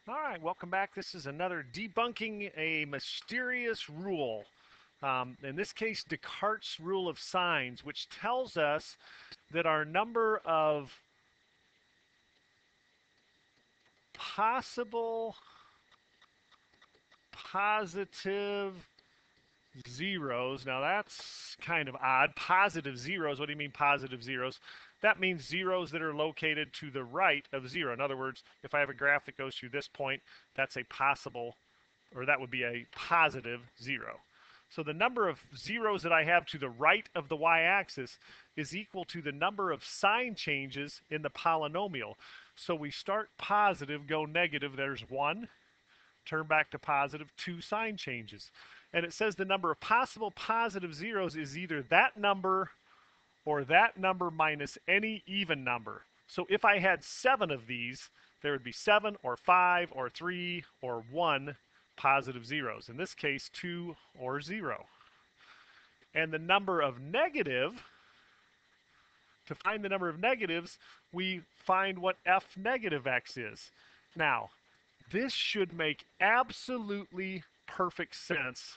All right, welcome back. This is another debunking a mysterious rule. In this case, Descartes' rule of signs, which tells us that our number of possible positive zeros. Now that's kind of odd. Positive zeros. What do you mean positive zeros? That means zeros that are located to the right of zero. In other words, if I have a graph that goes through this point, that's a possible, or that would be a positive zero. So the number of zeros that I have to the right of the y-axis is equal to the number of sign changes in the polynomial. So we start positive, go negative, there's 1, turn back to positive, 2 sign changes. And it says the number of possible positive zeros is either that number or that number minus any even number. So if I had 7 of these, there would be 7 or 5 or 3 or 1 positive zeros. In this case, 2 or 0. And the number of negative, to find the number of negatives, we find what f negative x is. Now, this should make absolutely perfect sense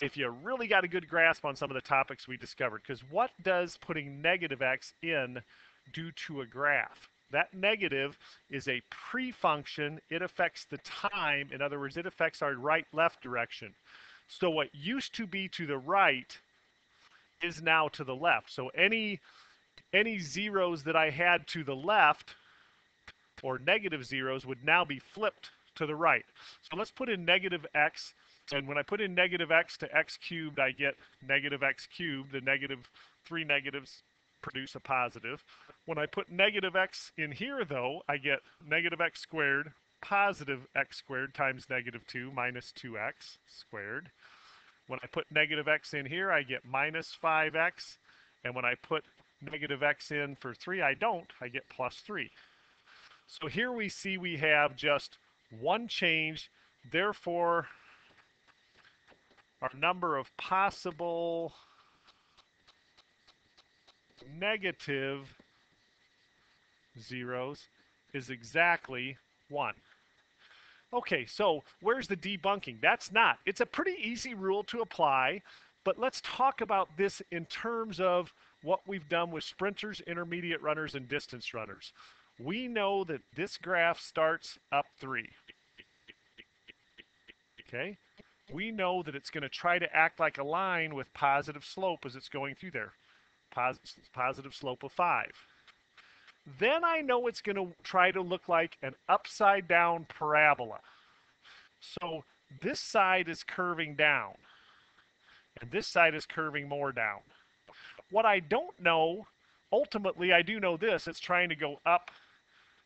if you really got a good grasp on some of the topics we discovered. Because what does putting negative x in do to a graph? That negative is a pre-function. It affects the time. In other words, it affects our right-left direction. So what used to be to the right is now to the left. So any zeros that I had to the left, or negative zeros, would now be flipped to the right. So let's put in negative x, and when I put in negative x to x cubed, I get negative x cubed. The negative 3 negatives produce a positive. When I put negative x in here, though, I get negative x squared, positive x squared times negative 2 minus 2x squared. When I put negative x in here, I get minus 5x. And when I put negative x in for 3, I get plus 3. So here we see we have just one change. Therefore, our number of possible negative zeros is exactly 1. Okay, so where's the debunking? That's not. It's a pretty easy rule to apply, but let's talk about this in terms of what we've done with sprinters, intermediate runners, and distance runners. We know that this graph starts up 3. Okay? We know that it's going to try to act like a line with positive slope as it's going through there. Positive slope of 5. Then I know it's going to try to look like an upside down parabola. So this side is curving down, and this side is curving more down. What I don't know, ultimately I do know this, it's trying to go up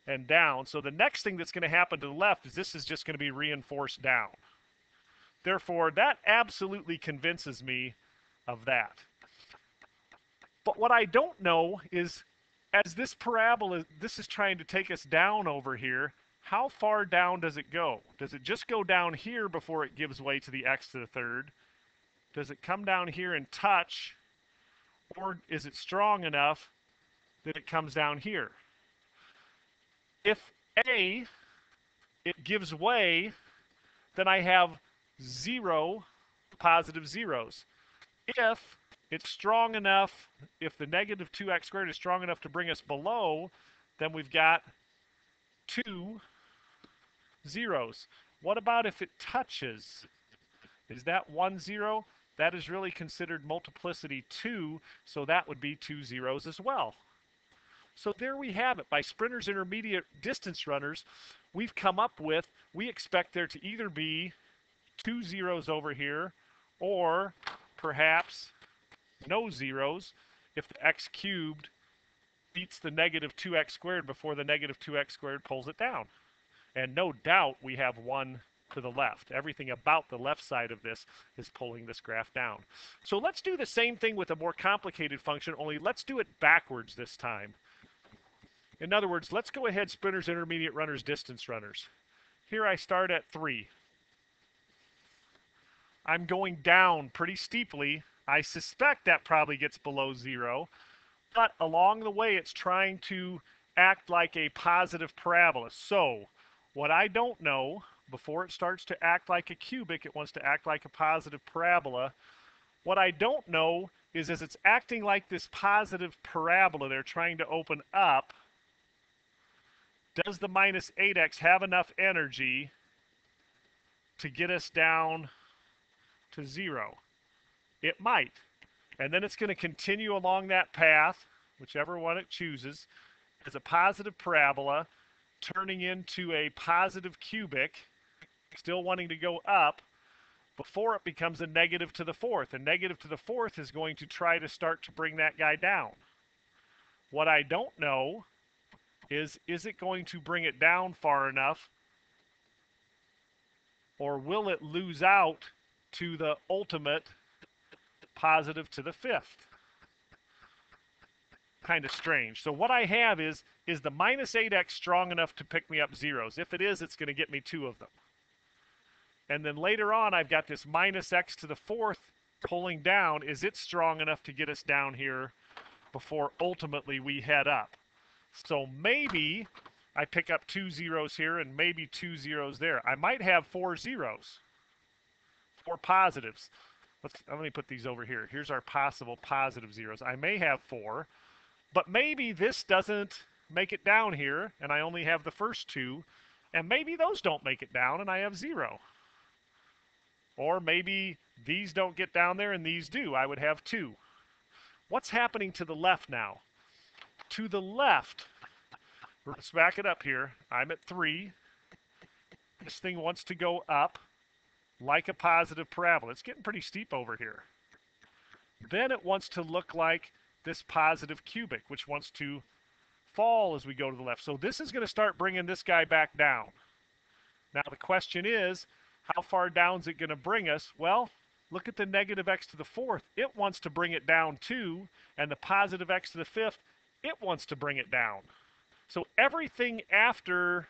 and down. So the next thing that's going to happen to the left is this is just going to be reinforced down. Therefore, that absolutely convinces me of that. But what I don't know is, as this parabola, this is trying to take us down over here, how far down does it go? Does it just go down here before it gives way to the x to the third? Does it come down here and touch? Or is it strong enough that it comes down here? If A, it gives way, then I have 0 positive zeros. If it's strong enough, if the negative 2x squared is strong enough to bring us below, then we've got 2 zeros. What about if it touches? Is that 1 0? That is really considered multiplicity 2, so that would be 2 zeros as well. So there we have it. By sprinters, intermediate, distance runners, we've come up with, we expect there to either be 2 zeros over here, or perhaps no zeros if the x cubed beats the negative 2x squared before the negative 2x squared pulls it down. And no doubt we have 1 to the left. Everything about the left side of this is pulling this graph down. So let's do the same thing with a more complicated function, only let's do it backwards this time. In other words, let's go ahead, sprinters, intermediate runners, distance runners. Here I start at 3. I'm going down pretty steeply. I suspect that probably gets below 0, but along the way it's trying to act like a positive parabola. So What I don't know, before it starts to act like a cubic, it wants to act like a positive parabola. What I don't know is as it's acting like this positive parabola they're trying to open up, does the minus 8x have enough energy to get us down to 0? It might. And then it's going to continue along that path, whichever one it chooses, as a positive parabola, turning into a positive cubic, still wanting to go up, before it becomes a negative to the fourth. A negative to the fourth is going to try to start to bring that guy down. What I don't know is it going to bring it down far enough, or will it lose out to the ultimate positive to the fifth? Kind of strange. So what I have is the minus 8x strong enough to pick me up zeros? If it is, it's going to get me 2 of them. And then later on, I've got this minus x to the fourth pulling down. Is it strong enough to get us down here before ultimately we head up? So maybe I pick up 2 zeros here and maybe 2 zeros there. I might have 4 zeros, 4 positives. Let me put these over here. Here's our possible positive zeros. I may have 4, but maybe this doesn't make it down here and I only have the first 2, and maybe those don't make it down and I have 0. Or maybe these don't get down there and these do. I would have 2. What's happening to the left now? To the left, let's back it up here. I'm at 3. This thing wants to go up like a positive parabola. It's getting pretty steep over here. Then it wants to look like this positive cubic, which wants to fall as we go to the left. So this is going to start bringing this guy back down. Now the question is, how far down is it going to bring us? Well, look at the negative x to the fourth. It wants to bring it down too, and the positive x to the fifth, it wants to bring it down. So everything after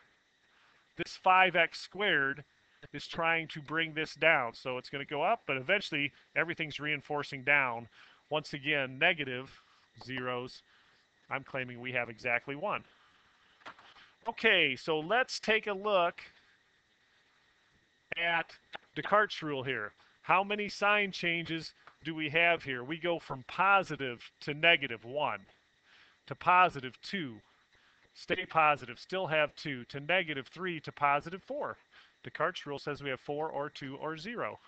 this 5x squared is trying to bring this down. So it's going to go up, but eventually everything's reinforcing down. Once again, negative zeros. I'm claiming we have exactly 1. Okay, so let's take a look at Descartes' rule here. How many sign changes do we have here? We go from positive to negative 1, to positive 2, stay positive, still have 2, to negative 3, to positive 4. Descartes' rule says we have 4 or 2 or 0.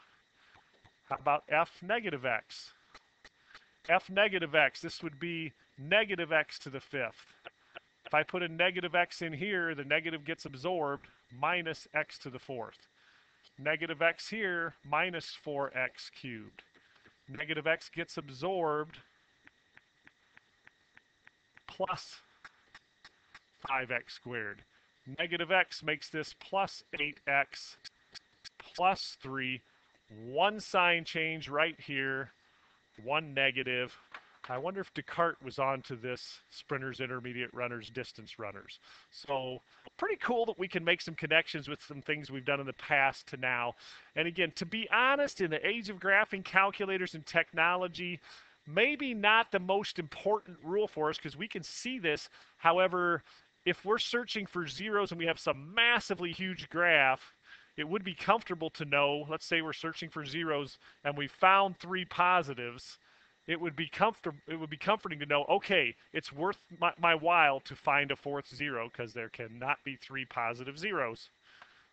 How about f negative x? F negative x, this would be negative x to the fifth. If I put a negative x in here, the negative gets absorbed, minus x to the fourth. Negative x here, minus 4x cubed. Negative x gets absorbed, plus 5x squared. Negative x makes this plus 8x plus 3. 1 sign change right here, 1 negative. I wonder if Descartes was onto this sprinters, intermediate runners, distance runners. So pretty cool that we can make some connections with some things we've done in the past to now. And again, to be honest, in the age of graphing calculators and technology, maybe not the most important rule for us because we can see this. However, if we're searching for zeros and we have some massively huge graph, it would be comfortable to know, let's say we're searching for zeros and we found 3 positives, it would be comforting to know, okay, it's worth my while to find a 4th zero because there cannot be 3 positive zeros.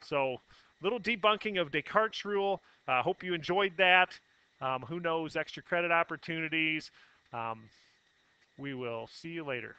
So little debunking of Descartes' rule. Hope you enjoyed that. Who knows, extra credit opportunities. We will see you later.